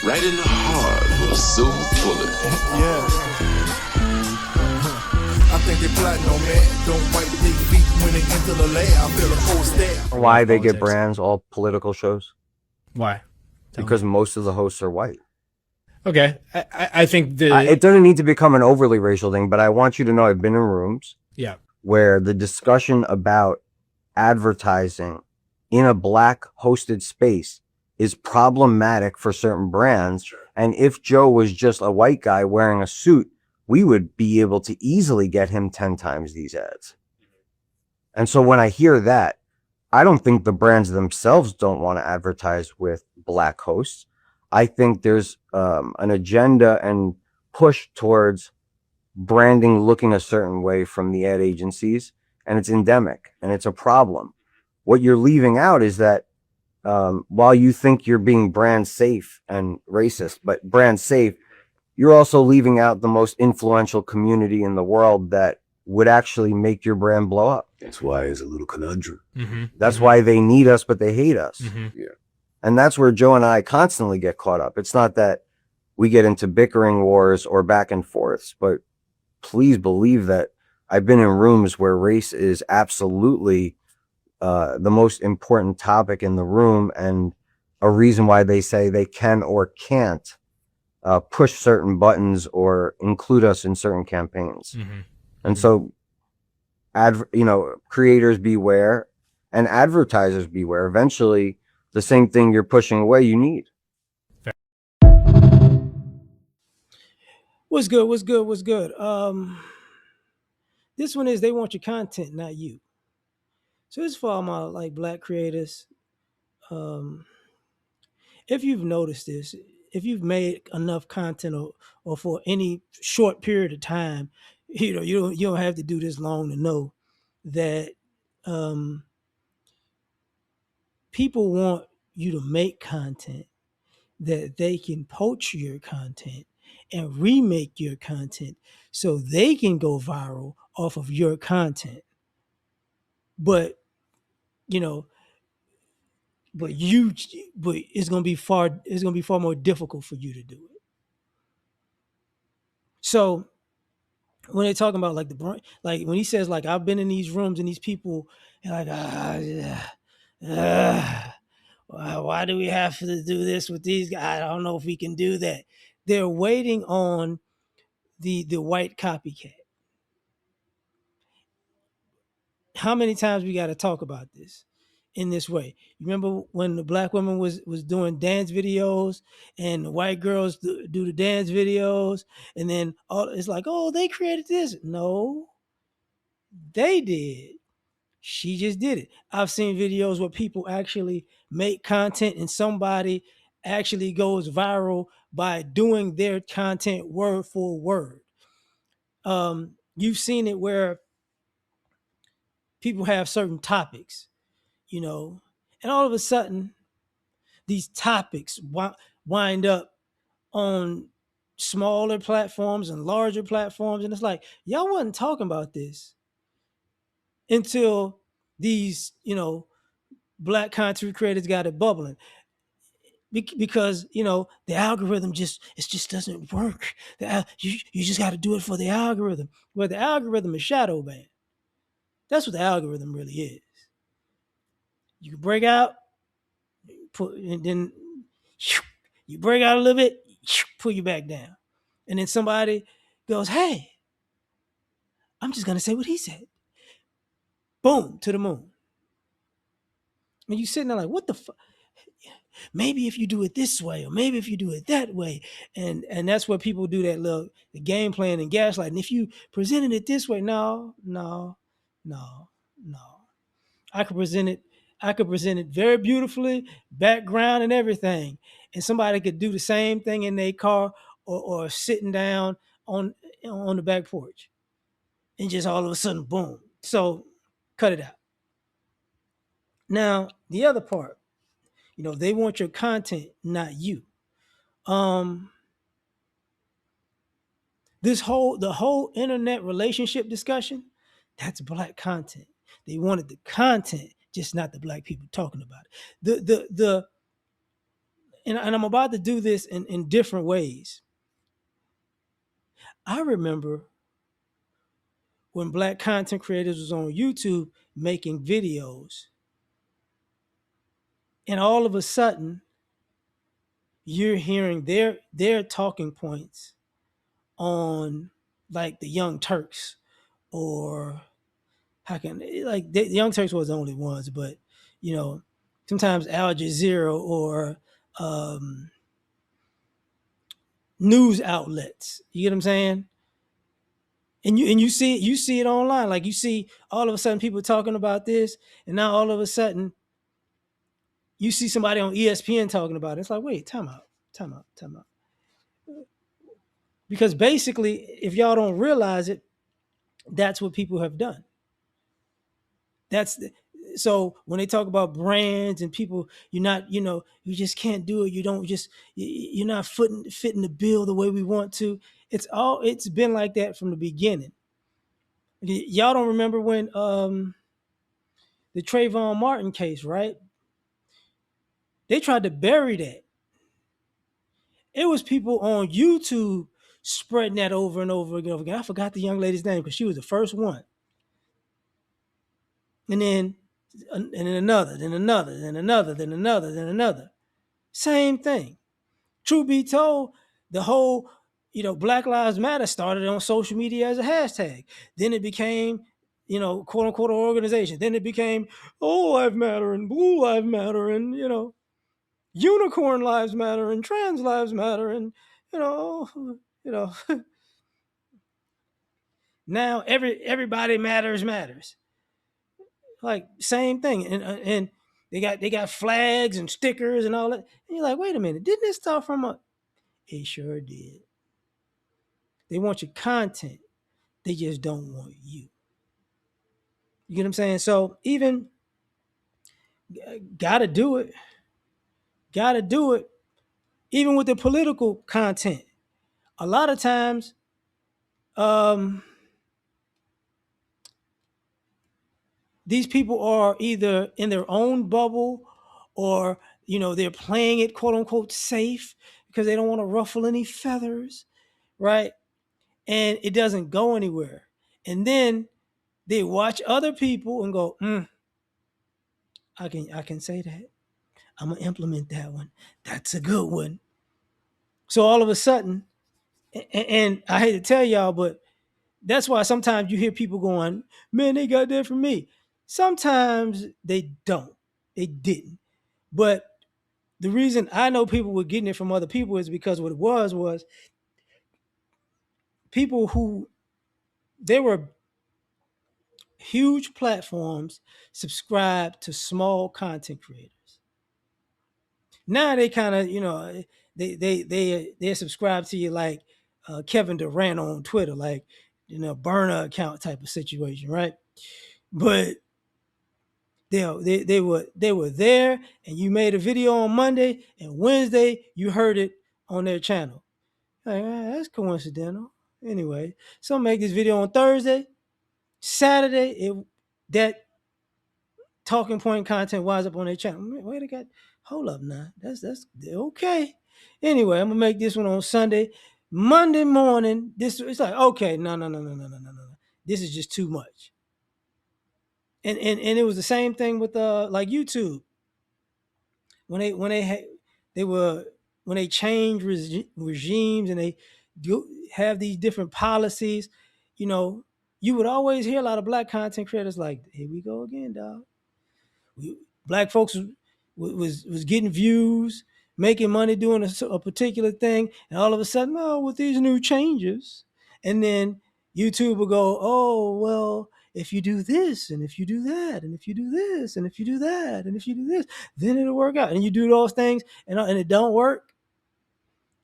Right in the heart of a silver bullet. Yeah. I think they plotting on man. Don't wipe their feet when they enter the L.A.R. I feel a cold stare. Why they get brands, all political shows? Why? Tell Because me. most of the hosts are white. Okay, I think it doesn't need to become an overly racial thing, but I want you to know I've been in rooms where the discussion about advertising in a black hosted space is problematic for certain brands. Sure. And if Joe was just a white guy wearing a suit, we would be able to easily get him 10 times these ads. And so when I hear that, I don't think the brands themselves don't want to advertise with black hosts. I think there's an agenda and push towards branding looking a certain way from the ad agencies, and it's endemic and it's a problem. What you're leaving out is that while you think you're being brand safe and racist, but brand safe, you're also leaving out the most influential community in the world that would actually make your brand blow up. That's why it's a little conundrum. Mm-hmm. That's why they need us, but they hate us. Mm-hmm. Yeah. And that's where Joe and I constantly get caught up. It's not that we get into bickering wars or back and forths, but please believe that I've been in rooms where race is absolutely the most important topic in the room, and a reason why they say they can or can't push certain buttons or include us in certain campaigns. Mm-hmm. And so, creators beware and advertisers beware. Eventually, the same thing you're pushing away, you need. What's good? What's good? What's good? This one is they want your content, not you. So this is for all my black creators. If you've noticed this, if you've made enough content or for any short period of time, you don't have to do this long to know that people want you to make content that they can poach your content and remake your content so they can go viral off of your content. But but it's gonna be far more difficult for you to do it. So when they're talking about when he says I've been in these rooms and these people and why do we have to do this with these guys? I don't know if we can do that. They're waiting on the white copycat. How many times we got to talk about this in this way? You remember when the black woman was doing dance videos and the white girls do the dance videos, and then it's like, oh, they created this. No, they did. She just did it. I've seen videos where people actually make content and somebody actually goes viral by doing their content word for word. You've seen it where people have certain topics, and all of a sudden these topics wind up on smaller platforms and larger platforms, and it's like y'all wasn't talking about this until these black content creators got it bubbling, because the algorithm just doesn't work. You just got to do it for the algorithm. Well, the algorithm is shadow banned. That's what the algorithm really is. You break out, and then you break out a little bit, pull you back down, and then somebody goes, "Hey, I'm just gonna say what he said." Boom, to the moon. And you sitting there like, "What the fuck?" Maybe if you do it this way, or maybe if you do it that way, and that's where people do that the game plan and gaslighting. If you presented it this way, no. I could present it very beautifully, background and everything, and somebody could do the same thing in their car or sitting down on the back porch, and just all of a sudden, boom. So cut it out. Now the other part, they want your content, not you. The whole internet relationship discussion, that's black content. They wanted the content, just not the black people talking about it. and I'm about to do this in different ways. I remember when black content creators was on YouTube making videos, and all of a sudden you're hearing their talking points on like the Young Turks, or how can like the Young Turks was the only ones, but you know, sometimes Al Jazeera or news outlets. You get what I'm saying? And you see it online. Like you see all of a sudden people talking about this, and now all of a sudden you see somebody on ESPN talking about it. It's like, wait, time out. Because basically, if y'all don't realize it, that's what people have done. So when they talk about brands and people, you're not, you just can't do it. You don't just, you're not fitting the bill the way we want to. It's been like that from the beginning. Y'all don't remember when the Trayvon Martin case, right? They tried to bury that. It was people on YouTube spreading that over and over again. I forgot the young lady's name because she was the first one. And then another, then another, then another, then another, then another. Same thing. Truth be told, the whole, Black Lives Matter started on social media as a hashtag. Then it became, quote unquote, an organization. Then it became All Lives Matter and Blue Lives Matter and, Unicorn Lives Matter and Trans Lives Matter and, you know. Now everybody matters. Like same thing, and they got flags and stickers and all that. And you're like, wait a minute, didn't this start from a? It sure did. They want your content, they just don't want you. You get what I'm saying? So even gotta do it. Even with the political content, a lot of times, these people are either in their own bubble or they're playing it quote unquote safe because they don't want to ruffle any feathers, right? And it doesn't go anywhere. And then they watch other people and go, I can say that. I'm gonna implement that one. That's a good one. So all of a sudden, and I hate to tell y'all, but that's why sometimes you hear people going, man, they got that from me. Sometimes they don't. They didn't. But the reason I know people were getting it from other people is because what it was people who, they were huge platforms subscribed to small content creators. Now they kind of, they're subscribed to you like Kevin Durant on Twitter, like, burner account type of situation, right? But they were there, and you made a video on Monday, and Wednesday you heard it on their channel. Like, that's coincidental. Anyway, so make this video on Thursday, Saturday, that talking point content winds up on their channel. Wait, hold up now. That's okay. Anyway, I'm gonna make this one on Sunday. Monday morning, it's like, okay, no. This is just too much. And it was the same thing with like YouTube. When they change regimes and they have these different policies, you would always hear a lot of black content creators like, here we go again, dog. Black folks was getting views, making money doing a particular thing, and all of a sudden, with these new changes, and then YouTube will go, oh, well, if you do this, and if you do that, and if you do this, and if you do that, and if you do this, then it'll work out. And you do those things, and it don't work.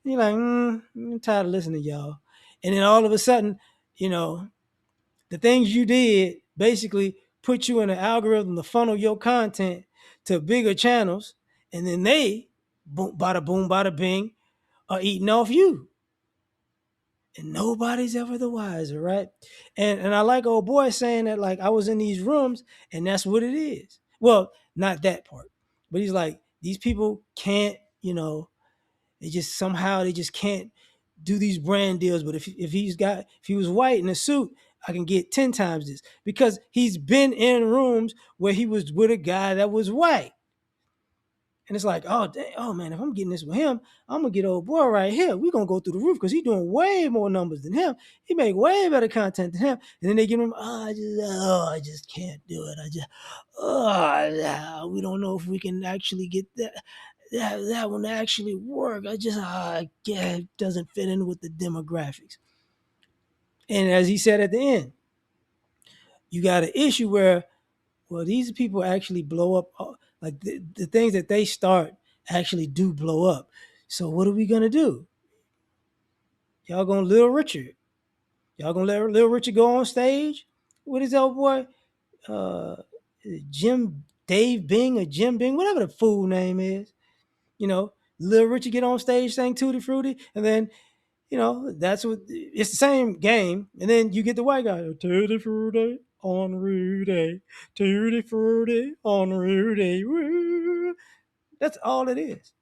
And you're like, I'm tired of listening to y'all. And then all of a sudden, the things you did basically put you in an algorithm to funnel your content to bigger channels, and then they, boom, bada bing, are eating off you. And nobody's ever the wiser, right? And I like old boy saying that, like, I was in these rooms and that's what it is. Well, not that part. But he's like, these people can't, They just somehow they just can't do these brand deals. But if he was white in a suit, I can get 10 times this because he's been in rooms where he was with a guy that was white. And it's like, oh, dang, oh man, if I'm getting this with him, I'm gonna get old boy right here. We're gonna go through the roof because he's doing way more numbers than him. He make way better content than him. And then they give him, I just can't do it. We don't know if we can actually get that one to actually work. It doesn't fit in with the demographics. And as he said at the end, you got an issue where, well, these people actually blow up. Like the things that they start actually do blow up. So what are we gonna do? Y'all gonna Little Richard? Y'all gonna let Little Richard go on stage? What is that boy? Jim Dave Bing or Jim Bing, whatever the fool name is. You know, Little Richard get on stage saying Tutti Frutti, and then that's what it's the same game. And then you get the white guy, Tutti Frutti on Rudy, Tutti Frutti on Rudy. Woo. That's all it is.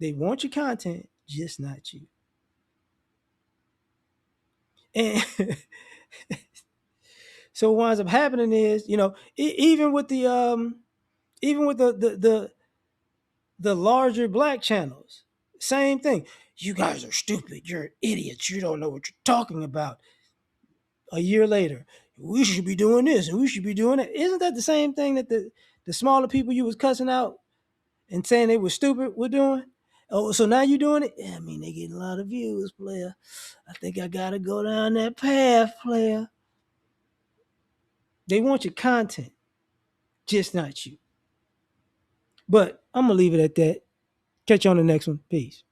They want your content, just not you. And so what winds up happening is, even with the the larger black channels, same thing. You guys are stupid. You're idiots. You don't know what you're talking about. A year later, we should be doing this and we should be doing it. Isn't that the same thing that the smaller people you was cussing out and saying they were stupid were doing? Oh, so now you're doing it? Yeah, I mean, they getting a lot of views, player. I think I got to go down that path, player. They want your content, just not you. But I'm going to leave it at that. Catch you on the next one. Peace.